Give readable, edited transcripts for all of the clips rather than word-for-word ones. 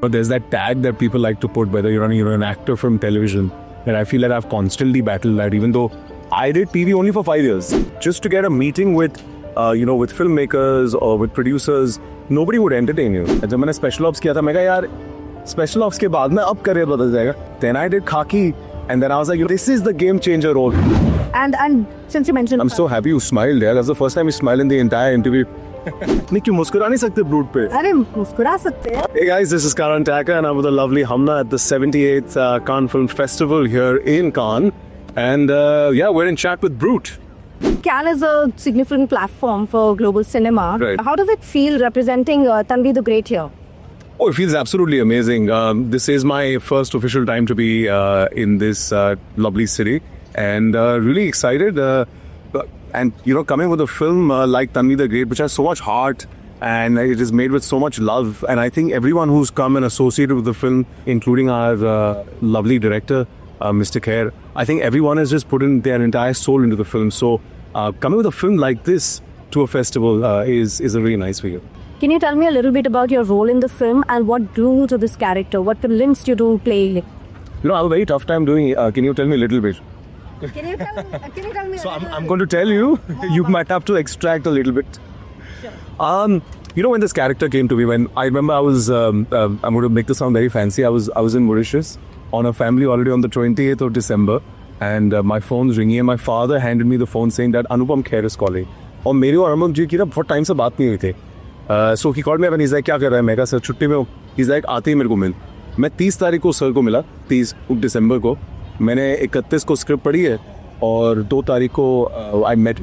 There's that tag that people like to put, whether you're an actor from television, and I feel that I've constantly battled that, even though I did TV only for 5 years. Just to get a meeting with, with filmmakers or with producers, nobody would entertain you. जब मैंने special ops किया था, मैं कहा यार special ops के बाद में अब career बदल जाएगा. Then I did Khaki, and then I was like, this is the game changer role. And since you mentioned, I'm so happy you smiled. Yeah, that's the first time you smiled in the entire interview. नहीं क्यों मुस्कुरा नहीं सकते brute पे? अरे मुस्कुरा सकते हैं. Hey guys, this is Karan Taka and I'm with the lovely Hamna at the 78th Cannes Film Festival here in Cannes. And we're in chat with Brute. Cannes is a significant platform for global cinema. Right. How does it feel representing Tanvi the Great here? Oh, it feels absolutely amazing. This is my first official time to be in this lovely city and really excited. And coming with a film like Tanvi the Great, which has so much heart and it is made with so much love, and I think everyone who's come and associated with the film, including our lovely director, Mr. Khair, I think everyone has just put in their entire soul into the film. So coming with a film like this to a festival is a really nice figure. Can you tell me a little bit about your role in the film and what drew you to this character? What convinced you to play? I have a very tough time doing it. Can you tell me a little bit? Can you tell me? So I'm going to tell you. You might have to extract a little bit. Sure. When this character came to me, when I remember I was, I'm going to make this sound very fancy. I was in Mauritius on a family holiday on the 28th of December, and my phone's ringing, and my father handed me the phone saying that Anupam Khair is calling. और मेरी और अनुपम जी की ना बहुत time से बात नहीं हुई थी. So he called me and he's like, क्या कर रहा है? मैं कहा सर छुट्टी में हूँ. He's like, आते ही मेरे को मिल. मैं 30 तारीख को सर को मिला, 30 दिसंबर को. मैंने 31 को स्क्रिप्ट पढ़ी है और 2 तारीख को I met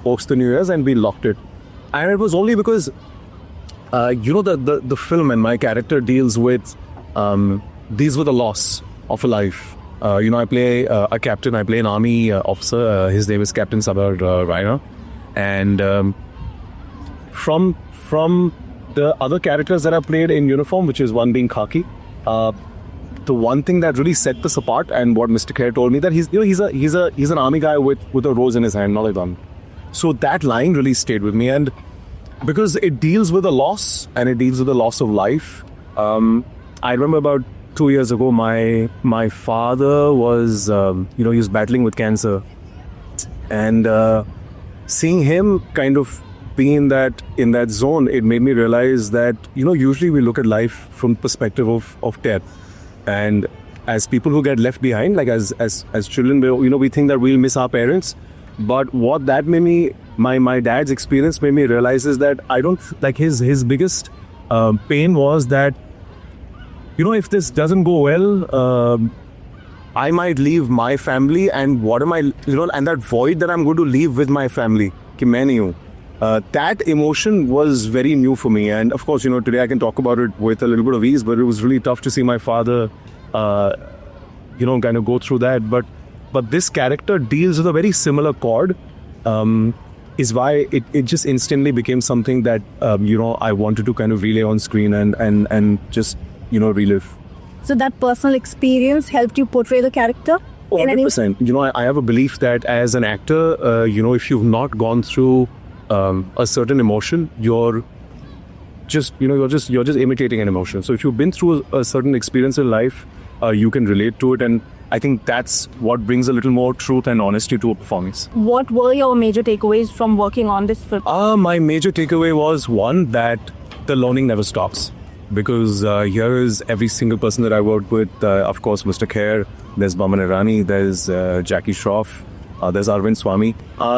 post the New Year's and we locked it. And it was only because the film and my character deals with the loss of a life. I play a captain. I play an army officer. His name is Captain Sabar Raina. And from the other characters that I played in uniform, which is one being Khaki, the one thing that really set this apart, and what Mr. Khair told me, that he's an army guy with a rose in his hand, not a gun. So that line really stayed with me, and because it deals with a loss and it deals with the loss of life. I remember about 2 years ago, my father was he was battling with cancer, and seeing him kind of being in that zone, it made me realize that usually we look at life from perspective of death, and as people who get left behind, like as children, we think that we'll miss our parents. But what that made me, my dad's experience made me realize is that I don't, like his biggest pain was that if this doesn't go well, I might leave my family, and what am I, and that void that I'm going to leave with my family, कि मैं नहीं हूँ. That emotion was very new for me, and of course, today I can talk about it with a little bit of ease, but it was really tough to see my father, kind of go through that. But this character deals with a very similar chord, is why it just instantly became something that I wanted to kind of relay on screen and just relive. So that personal experience helped you portray the character? 100%. I have a belief that as an actor, if you've not gone through a certain emotion, you're just imitating an emotion. So if you've been through a certain experience in life, you can relate to it, and I think that's what brings a little more truth and honesty to a performance. What were your major takeaways from working on this film? My major takeaway was, one, that the learning never stops. Because here is every single person that I worked with. Of course, Mr. Khair, there's Baman Irani, there's Jackie Shroff, there's Arvind Swamy.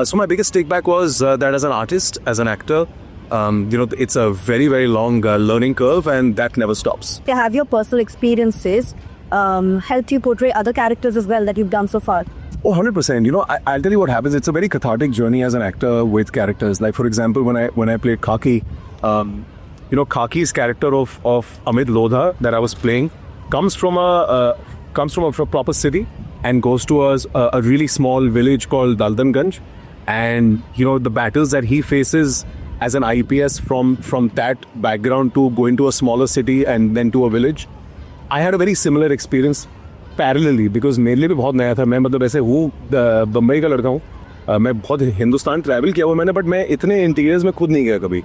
So my biggest take back was that as an artist, as an actor, it's a very, very long learning curve, and that never stops. Have your personal experiences helped you portray other characters as well that you've done so far? Oh, 100%. I'll tell you what happens. It's a very cathartic journey as an actor with characters. Like, for example, when I played Khaki, Khaki's character of Amit Lodha that I was playing comes from a proper city and goes to a really small village called Daldanganj, and the battles that he faces as an IPS from that background to go into a smaller city and then to a village. I had a very similar experience parallelly, because मेरे लिए भी बहुत नया था. मैं मतलब ऐसे हूँ बम्बई का लड़का हूँ, मैं बहुत हिंदुस्तान ट्रैवल किया हुआ मैंने, बट मैं इतने इंटीरियर्स में खुद नहीं गया कभी.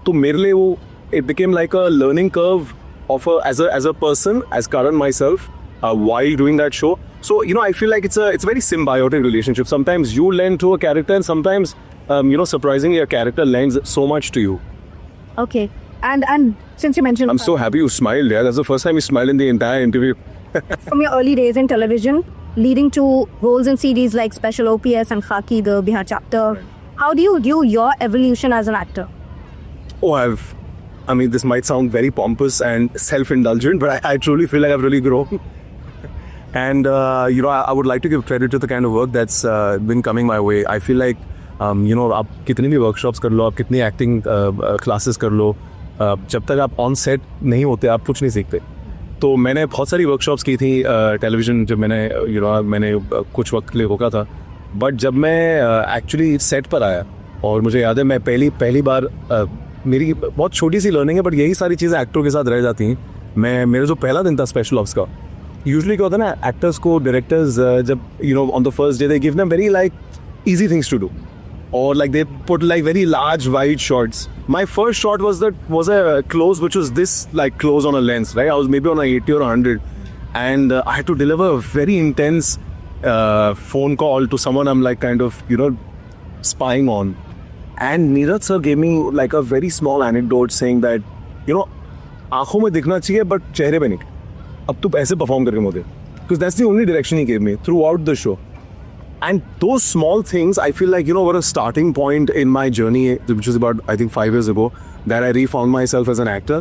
तो मेरे लिए वो it became like a learning curve as a person, as Karan myself, while doing that show. So I feel like it's a very symbiotic relationship. Sometimes you lend to a character, and sometimes surprisingly a character lends so much to you. Okay. And since you mentioned I'm so happy you smiled. Yeah, that's the first time you smiled in the entire interview. from your early days in television, leading to roles in series like Special OPS and Khaki, the Bihar chapter, how do you view your evolution as an actor? Oh, I mean, this might sound very pompous and self-indulgent, but I truly feel like I've really grown. And, I would like to give credit to the kind of work that's been coming my way. I feel like, आप कितनी भी workshops कर लो, आप कितनी acting classes कर लो, जब तक आप on set नहीं होते, आप कुछ नहीं सीखते. तो मैंने बहुत सारी वर्कशॉप्स की थी टेलीविज़न जब मैंने कुछ वक्त के लिए रोका था. बट जब मैं एक्चुअली सेट पर आया और मुझे याद है मैं पहली बार मेरी बहुत छोटी सी लर्निंग है बट यही सारी चीज़ें एक्टरों के साथ रह जाती हैं. मेरा जो पहला दिन था स्पेशल ऑप्स का, यूजुअली क्या होता है ना, एक्टर्स को डायरेक्टर्स जब on the first day they give them very like easy things to do, or like they put like very large wide shots. My first shot was a close which was this like close on a lens, right? I was maybe on a 80 or 100 and I had to deliver a very intense phone call to someone I'm like kind of spying on, and Neeraj sir gave me like a very small anecdote saying that आंखों में दिखना चाहिए but चेहरे पे नहीं. अब तू ऐसे परफॉर्म करके मुझे, because that's the only direction he gave me throughout the show. And those small things, I feel like, were a starting point in my journey, which was about, I think, 5 years ago, that I refound myself as an actor.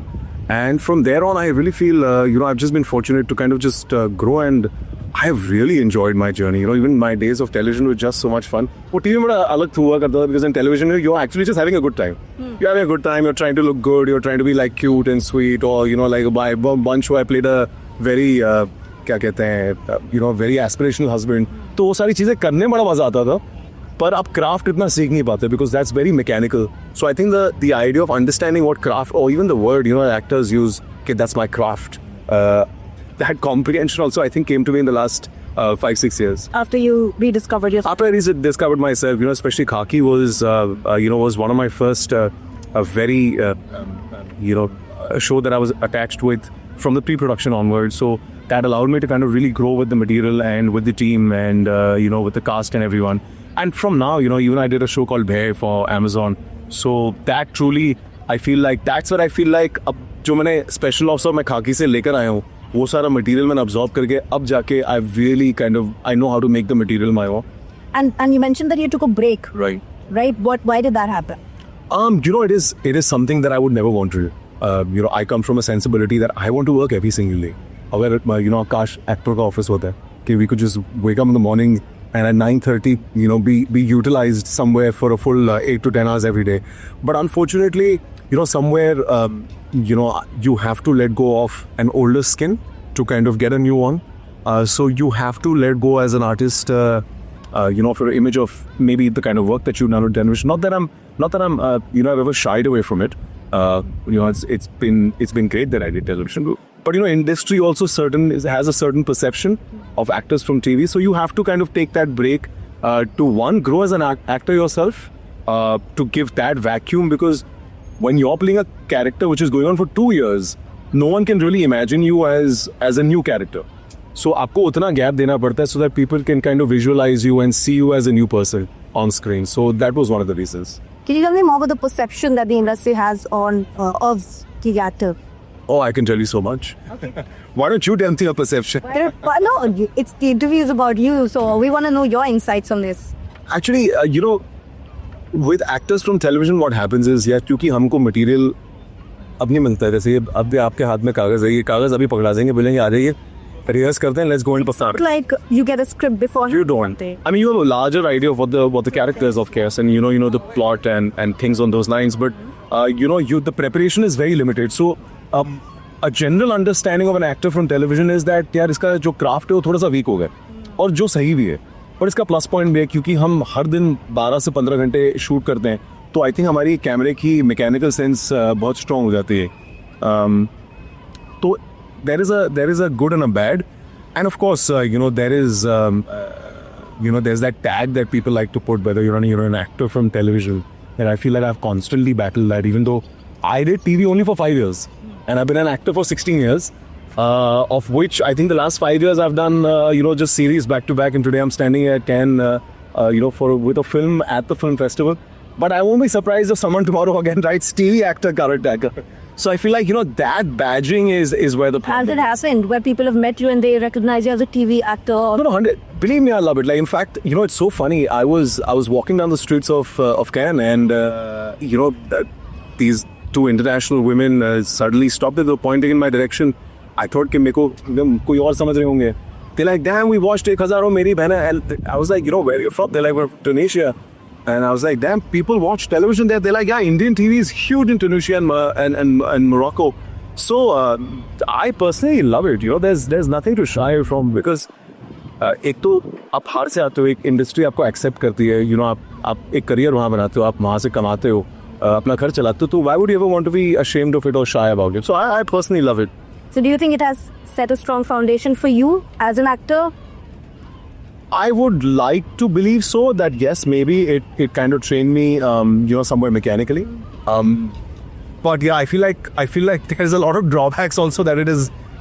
And from there on, I really feel, I've just been fortunate to kind of just grow, and I have really enjoyed my journey. Even my days of television were just so much fun. वो TV में बड़ा अलग हुआ करता था, because in television, you're actually just having a good time. You're having a good time, you're trying to look good, you're trying to be like cute and sweet, or, like by one show I played a very... क्या कहते हैं very aspirational husband. तो वो सारी चीज़ें करने में बड़ा मज़ा आता था, पर आप क्राफ्ट इतना सीख नहीं पाते because that's very mechanical. So I think the idea of understanding what craft और even the word actors use कि that's my craft, that comprehension also I think came to me in the last 5-6 years. After you rediscovered yourself? After I rediscovered myself, especially Khaki was one of my first a very a show that I was attached with from the pre-production onwards. So that allowed me to kind of really grow with the material and with the team and with the cast and everyone. And from now, even I did a show called Bhay for Amazon. So that truly, I feel like that's what I feel like. अब जो मैंने special ops मैं खाकी से लेकर आया हूँ, वो सारा मटेरियल मैंने absorb करके अब जाके I really I know how to make the material my own. And you mentioned that you took a break. Right. Right. Why did that happen? It is something that I would never want to do. I come from a sensibility that I want to work every single day. अगर काश actor का office होता है कि we could just wake up in the morning and at 9:30 be utilized somewhere for a full 8 to 10 hours every day. But unfortunately, somewhere you have to let go of an older skin to kind of get a new one. So you have to let go as an artist for an image of maybe the kind of work that you've done on television. Not that I'm I've ever shied away from it. It's been great that I did television. But industry also has a certain perception of actors from TV. So you have to kind of take that break to one, grow as an actor yourself, to give that vacuum, because when you're playing a character which is going on for 2 years, no one can really imagine you as a new character. So आपको उतना gap देना पड़ता है so that people can kind of visualize you and see you as a new person on screen. So that was one of the reasons. Can you tell me more about the perception that the industry has on of the actor? Oh, I can tell you so much. Okay. Why don't you tell me your perception? No, it's the interview is about you, so we want to know your insights on this. Actually, with actors from television, what happens is, क्योंकि हमको material अब नहीं मिलता है. जैसे अब आपके हाथ में कागज है, ये कागज अभी पकड़ा देंगे, बोलेंगे आ जाइए, rehearse करते हैं, let's go and perform. Like you get a script before. You don't. I mean, you have a larger idea of what the character is of Chaos, and you know the plot and things on those lines, but the preparation is very limited. So a general understanding of an actor from television is that यार इसका जो craft है वो थोड़ा सा week हो गया, और जो सही भी है, पर इसका प्लस पॉइंट भी है क्योंकि हम हर दिन 12 से 15 घंटे शूट करते हैं, तो आई थिंक हमारी कैमरे की मैकेनिकल सेंस बहुत स्ट्रॉन्ग हो जाती है. तो there is a good and a bad, and of course there is there's that tag that people like to put whether you're an actor from television, and I feel like I've constantly battled that, even though I did TV only for 5 years. and I've been an actor for 16 years, of which I think the last 5 years I've done, just series back to back. And today I'm standing at Cannes, with a film at the film festival. But I won't be surprised if someone tomorrow again writes TV actor, current actor. So I feel like, that badging is where the Has it happened where people have met you and they recognize you as a TV actor? Or... No, 100. Believe me, I love it. Like, in fact, it's so funny. I was walking down the streets of Cannes, and these two international women suddenly stopped. They were pointing in my direction. I thought कि मेरे को कोई और समझ रहे होंगे. They're like, damn, we watched 1000 मेरी बहन है. I was like, where are you from? They're like, we're from Tunisia. And I was like, damn, people watch television there. They're like, yeah, Indian TV is huge in Tunisia and Morocco. So I personally love it. There's nothing to shy from, because एक तो आप हार से आते हो, एक industry आपको accept करती है. आप एक करियर वहाँ बनाते हो, आप वहाँ से कमाते हो, अपना घर चलाते हो. तो why would you ever want to be ashamed of it or shy about it? So I personally love it. So do you think it has set a strong foundation for you as an actor? I would like to believe so, that yes, maybe it kind of trained me, somewhere mechanically. But yeah, I feel like there's a lot of drawbacks also, that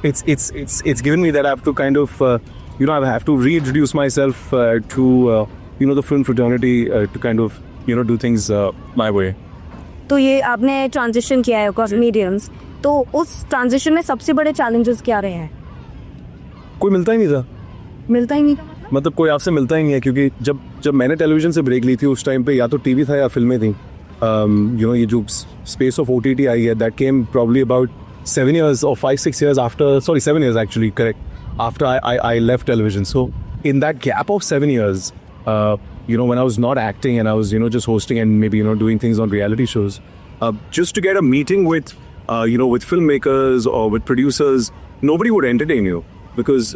it's given me that I have to kind of, I have to reintroduce myself to, the film fraternity to kind of, do things my way. तो ये आपने transition किया है across mediums, तो उस transition में सबसे बड़े challenges क्या रहे हैं? कोई मिलता ही नहीं था. मिलता ही नहीं था मतलब कोई आपसे मिलता ही नहीं है, क्योंकि जब मैंने टेलीविजन से ब्रेक ली थी उस टाइम पे या तो टीवी था या फिल्में थी. ये जो स्पेस ऑफ OTT आई है, that came probably about 7 years or 5-6 years after, 7 years actually, correct, after I left television. So in that gap of 7 years, when I was not acting and I was just hosting and maybe doing things on reality shows, just to get a meeting with with filmmakers or with producers, nobody would entertain you, because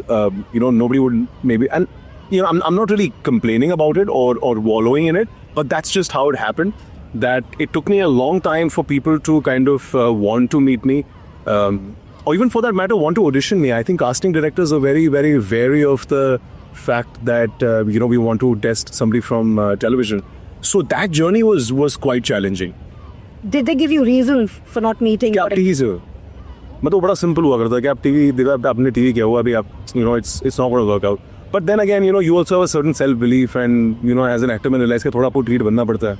nobody would maybe, and I'm not really complaining about it or wallowing in it, but that's just how it happened. That it took me a long time for people to kind of want to meet me, or even for that matter want to audition me. I think casting directors are very, very wary of the fact that we want to test somebody from television. So that journey was quite challenging. Did they give you reasons for not meeting? क्या teaser? मतलब बड़ा simple हुआ करता है कि आप TV आपने TV किया हुआ, अभी आप it's not going to work out. But then again, you also have a certain self belief, and as an actor मैंने realize कि थोड़ा आपको ट्रीट बनना पड़ता है.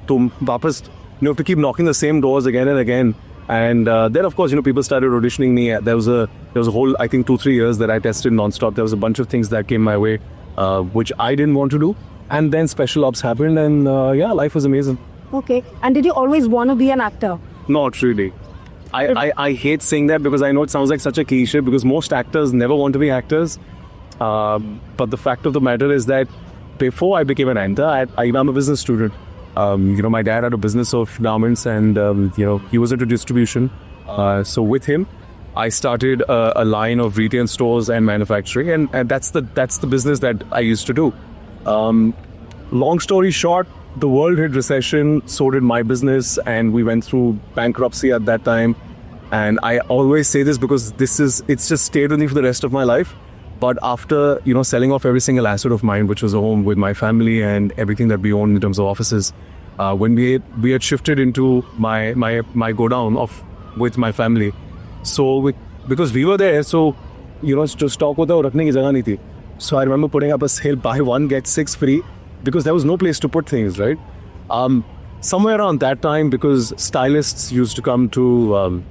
तो वापस you have to keep knocking the same doors again and again. And then of course people started auditioning me. There was a whole, I think, 2-3 years that I tested non-stop. There was a bunch of things that came my way which I didn't want to do, and then special ops happened, and life was amazing. Okay. And did you always want to be an actor? Not really. I hate saying that, because I know it sounds like such a cliche, because most actors never want to be actors. But the fact of the matter is that before I became an actor, I'm a business student. My dad had a business of garments, and he was into distribution. So with him, I started a line of retail stores and manufacturing, and that's the business that I used to do. Long story short, the world hit recession, so did my business, and we went through bankruptcy at that time. And I always say this because it's just stayed with me for the rest of my life. But after, selling off every single asset of mine, which was a home with my family and everything that we owned in terms of offices, when we had shifted into my godown with my family. So because we were there, so, stock hota aur rakhne ki jagah nahi thi. So I remember putting up a sale, buy 1 get 6 free, because there was no place to put things, right? Somewhere around that time, because stylists used to come to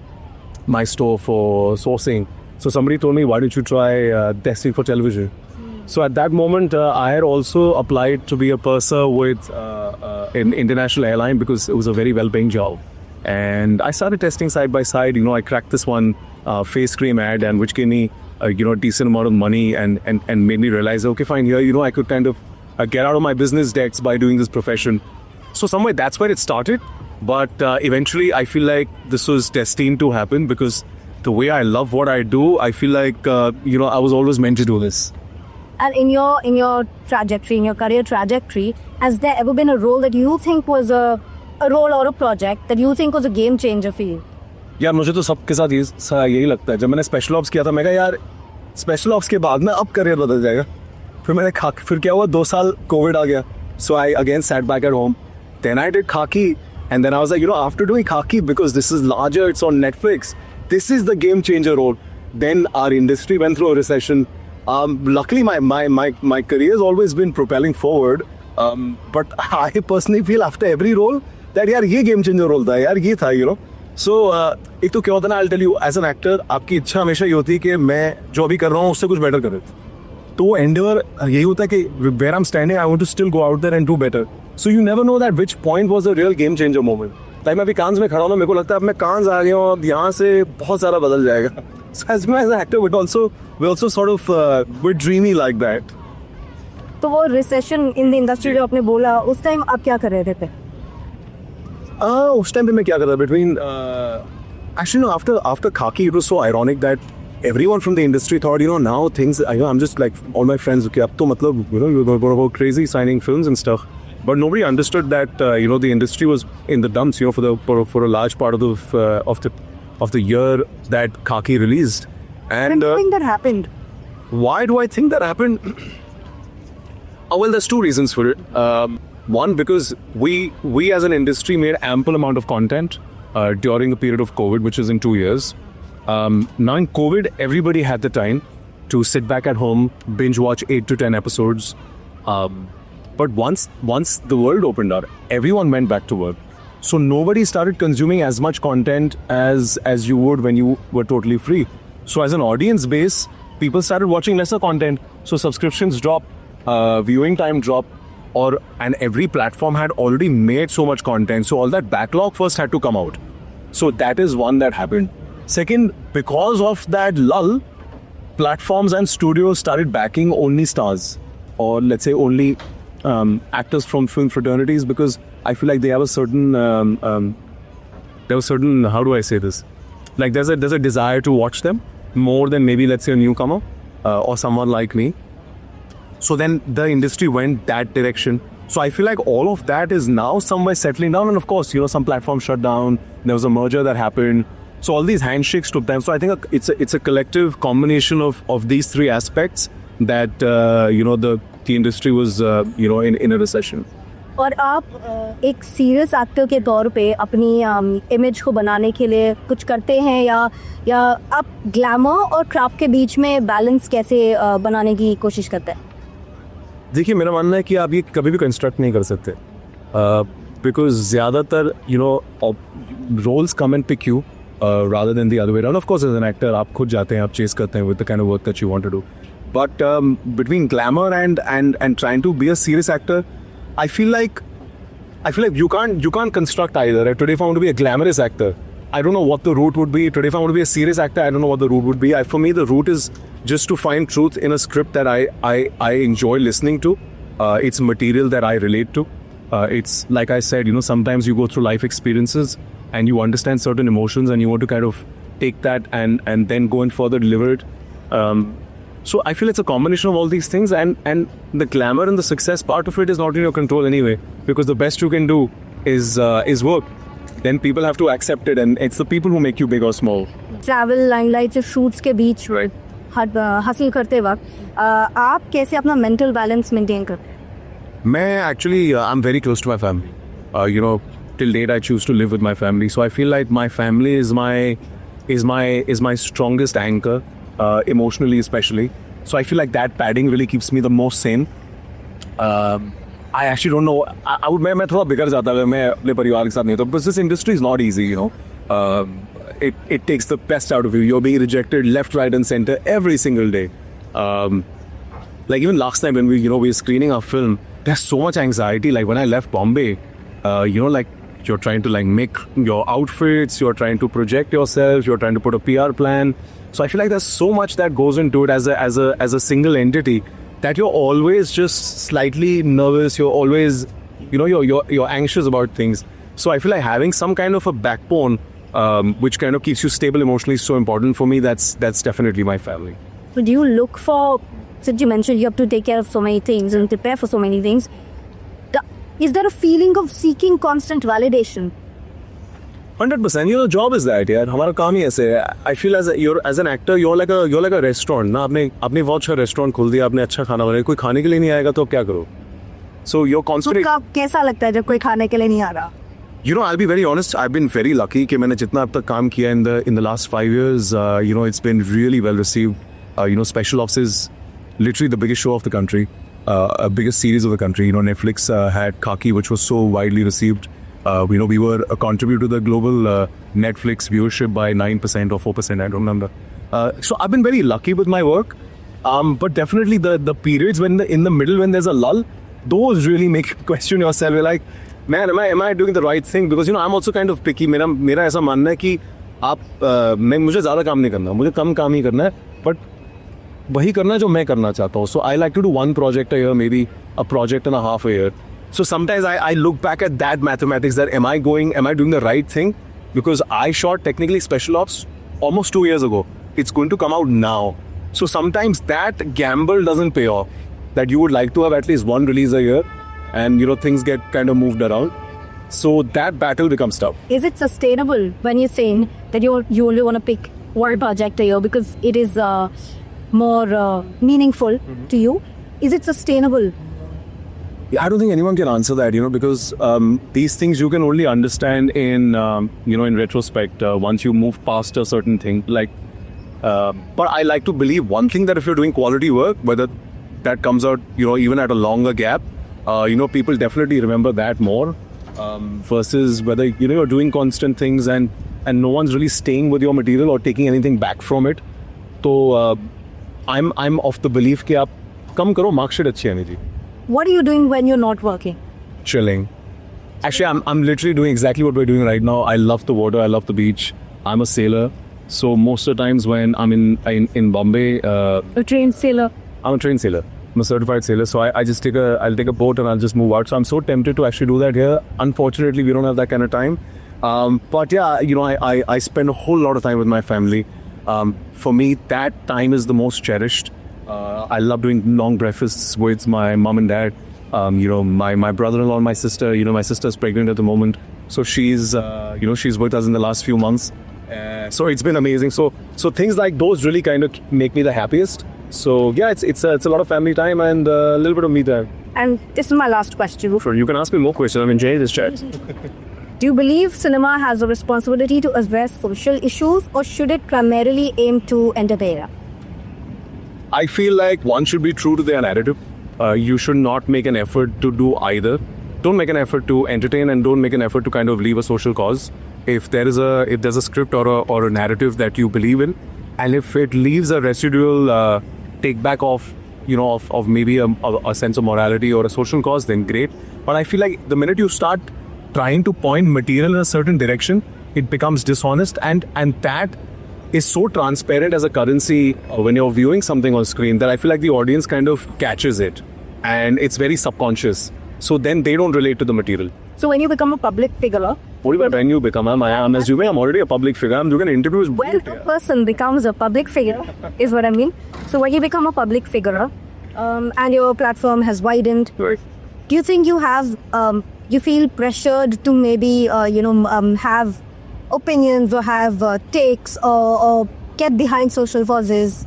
my store for sourcing. So somebody told me, why don't you try testing for television? So at that moment, I had also applied to be a purser with an international airline, because it was a very well-paying job. And I started testing side by side. I cracked this one face cream ad, and which gave me a decent amount of money, and made me realize, okay, fine, here, I could kind of get out of my business debts by doing this profession. So somewhere that's where it started. But eventually, I feel like this was destined to happen, because the way I love what I do, I feel like, I was always meant to do this. And in your trajectory, in your career trajectory, has there ever been a role that you think was a role or a project that you think was a game changer for you? यार मुझे तो सबके साथ यही लगता है. जब मैंने स्पेशल ऑप्स किया था, मैं कहा यार स्पेशल ऑप्स के बाद ना अब करियर बदल जाएगा. फिर क्या हुआ, 2 साल कोविड आ गया. So I again sat back at home. Then I did Khaki. And then I was like, after doing Khaki, because this is larger, it's on Netflix, this is the game changer role. Then our industry went through a recession. Luckily, my career has always been propelling forward. But I personally feel after every role that यार ये game changer role था यार, ये था, you know. So एक तो क्या होता है ना, I'll tell you, as an actor आपकी इच्छा हमेशा ये होती है कि मैं जो अभी कर रहा हूँ उससे कुछ better करूँ. तो वो endeavor यही होता है कि where I'm standing, I want to still go out there and do better. So you never know that which point was a real game changer moment. Like मैं अभी कांस में खड़ा हूँ ना, मेरे को लगता है अब मैं कांस आ गया हूँ, अब यहाँ से बहुत सारा बदल जाएगा. So as an actor, we also sort of we're dreamy like that. तो वो रिसेशन इन द इंडस्ट्री जो आपने बोला, उस टाइम आप क्या कर रहे थे? उस टाइम पे मैं क्या कर रहा था between actually no, after Khaki it was so ironic that everyone from the industry thought, you know, now things, you know, I'm just like all my friends, okay, ab to matlab, you know, you're going to go crazy signing films and stuff. But nobody understood that you know, the industry was in the dumps, you know, for a large part of the year that Khaki released. And When do you think that happened? why do I think that happened? Oh, well, there's two reasons for it. One, because we as an industry made ample amount of content during the period of COVID, which is in 2 years. Now in COVID, everybody had the time to sit back at home, binge watch 8 to 10 episodes. But once the world opened up, everyone went back to work. So nobody started consuming as much content as you would when you were totally free. So as an audience base, people started watching lesser content. So subscriptions dropped, viewing time dropped, and every platform had already made so much content. So all that backlog first had to come out. So that is one that happened. Second, because of that lull, platforms and studios started backing only stars, or let's say only actors from film fraternities, because I feel like they have a certain how do I say this? Like there's a desire to watch them more than maybe, let's say, a newcomer or someone like me. So then the industry went that direction. So I feel like all of that is now somewhere settling down. And of course, you know, some platforms shut down. There was a merger that happened. So all these handshakes took time. So I think it's a collective combination of these three aspects that you know, the industry was you know, in a recession. और आप एक serious actor के तौर पे अपनी image को बनाने के लिए कुछ करते हैं, या आप ग्लैमर और क्राफ्ट के बीच में बैलेंस कैसे बनाने की कोशिश करते हैं? देखिए, मेरा मानना है कि आप ये कभी भी कंस्ट्रक्ट नहीं कर सकते, बिकॉज ज़्यादातर you know roles come and pick you rather than the other way around. Of course, as an actor, आप खुद जाते हैं, आप चेस करते हैं with the kind of work that you want to do. But between glamour and trying to be a serious actor, I feel like you can't construct either. Right? Today, if I want to be a glamorous actor, I don't know what the route would be. Today, if I want to be a serious actor, I don't know what the route would be. For me, the route is just to find truth in a script that I enjoy listening to. It's material that I relate to. It's like I said, you know, sometimes you go through life experiences and you understand certain emotions and you want to kind of take that and then go and further deliver it. So I feel it's a combination of all these things, and the glamour and the success part of it is not in your control anyway, because the best you can do is work. Then people have to accept it, and it's the people who make you big or small. Travel limelight से shoots के बीच हासिल करते वक्त आप कैसे अपना mental balance maintain करते हैं? मैं actually I'm very close to my family. You know, till date I choose to live with my family, so I feel like my family is my strongest anchor, emotionally especially. So I feel like that padding really keeps me the most sane. I actually don't know. मैं थोड़ा बिगड़ जाता है मैं अपने परिवार के साथ नहीं, तो because this industry is not easy, you know. It takes the best out of you. You're being rejected left, right, and center every single day. Like even last time when we were screening our film, there's so much anxiety. Like when I left Bombay, you know, like you're trying to like make your outfits, you're trying to project yourself, you're trying to put a PR plan. So I feel like there's so much that goes into it as a single entity that you're always just slightly nervous. You're always, you know, you're anxious about things. So I feel like having some kind of a backbone, which kind of keeps you stable emotionally, is so important for me. That's definitely my family. So do you look for, since you mentioned you have to take care of so many things and prepare for so many things, is there a feeling of seeking constant validation? 100%. You know, job is that, यार. हमारा काम ही ऐसे है. I feel as an actor, you're like a restaurant. ना आपने बहुत अच्छा restaurant खोल दिया, आपने अच्छा खाना बनाया, कोई खाने के लिए नहीं आएगा तो क्या करो? So you're constantly. तो कैसा लगता है जब कोई खाने के लिए नहीं आ रहा? You know, I'll be very honest. I've been very lucky कि मैंने जितना अब तक काम किया in the last 5 years, you know, it's been really well received. You know, Special Ops is literally the biggest show of the country, biggest series of the country. You know, Netflix had Khaki, which was so widely received. You know, we were a contributor to the global Netflix viewership by 9% or 4%. I don't remember. So I've been very lucky with my work. But definitely the periods when in the middle when there's a lull, those really make you question yourself. You're like, man, am I doing the right thing? Because you know, I'm also kind of picky. मेरा ऐसा मानना है कि मुझे ज़्यादा काम नहीं करना, मुझे कम काम ही करना है, but वही करना है जो मैं करना चाहता हूँ. So I like to do one project a year, maybe a project and a half a year. So sometimes I look back at that mathematics that am I doing the right thing? Because I shot technically Special Ops almost 2 years ago. It's going to come out now. So sometimes that gamble doesn't pay off. That you would like to have at least one release a year, and you know things get kind of moved around. So that battle becomes tough. Is it sustainable when you're saying that you only want to pick one project a year because it is more meaningful to you? Is it sustainable? I don't think anyone can answer that, you know, because these things you can only understand in you know, in retrospect once you move past a certain thing. Like, but I like to believe one thing, that if you're doing quality work, whether that comes out, you know, even at a longer gap, you know, people definitely remember that more versus whether, you know, you're doing constant things and no one's really staying with your material or taking anything back from it. So I'm of the belief कि आप कम करो, marksheet अच्छी आनी चाहिए. What are you doing when you're not working? Chilling. Actually, I'm literally doing exactly what we're doing right now. I love the water. I love the beach. I'm a sailor. So most of the times when I'm in Bombay... A trained sailor? I'm a trained sailor. I'm a certified sailor. So I'll take a boat and I'll just move out. So I'm so tempted to actually do that here. Unfortunately, we don't have that kind of time. But yeah, you know, I spend a whole lot of time with my family. For me, that time is the most cherished. I love doing long breakfasts with my mom and dad. You know, my brother-in-law and my sister. You know, my sister's pregnant at the moment. So she's, you know, she's with us in the last few months. So it's been amazing. So things like those really kind of make me the happiest. So yeah, it's a lot of family time and a little bit of me time. And this is my last question. Sure, you can ask me more questions. I'm enjoying this chat. Do you believe cinema has a responsibility to address social issues, or should it primarily aim to entertain? I feel like one should be true to their narrative. You should not make an effort to do either. Don't make an effort to entertain and don't make an effort to kind of leave a social cause. If there's a script or a narrative that you believe in, and if it leaves a residual take back of, you know, of maybe a sense of morality or a social cause, then great. But I feel like the minute you start trying to point material in a certain direction, it becomes dishonest, and that is so transparent as a currency when you're viewing something on screen that I feel like the audience kind of catches it, and it's very subconscious. So then they don't relate to the material. So when you become a public figure... What do you mean when you become? I'm assuming I'm already a public figure. I'm doing interviews. When a person becomes a public figure, is what I mean. So when you become a public figure and your platform has widened, right. Do you think you have... you feel pressured to maybe, have opinions or have takes or get behind social causes?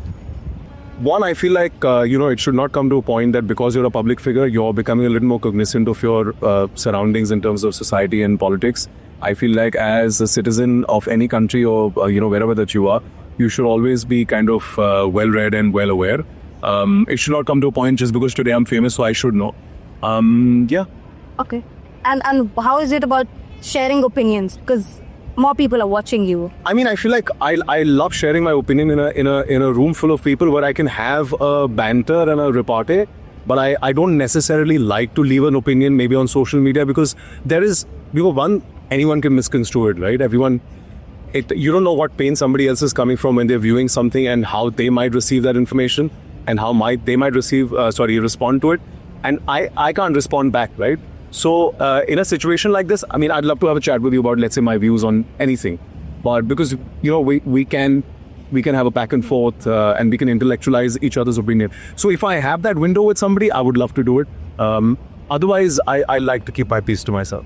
One, I feel like, it should not come to a point that because you're a public figure, you're becoming a little more cognizant of your surroundings in terms of society and politics. I feel like as a citizen of any country or, wherever that you are, you should always be kind of well-read and well-aware. It should not come to a point just because today I'm famous, so I should know. Yeah. Okay. And how is it about sharing opinions? Because more people are watching you. I mean, I feel like I love sharing my opinion in a room full of people where I can have a banter and a repartee, but I don't necessarily like to leave an opinion maybe on social media because there is, anyone can misconstrue it, right? You don't know what pain somebody else is coming from when they're viewing something and how they might receive that information and how they might respond to it. And I can't respond back, right? So in a situation like this, I mean, I'd love to have a chat with you about, let's say, my views on anything. But because, we can have a back and forth and we can intellectualize each other's opinion. So if I have that window with somebody, I would love to do it. Otherwise, I like to keep my peace to myself.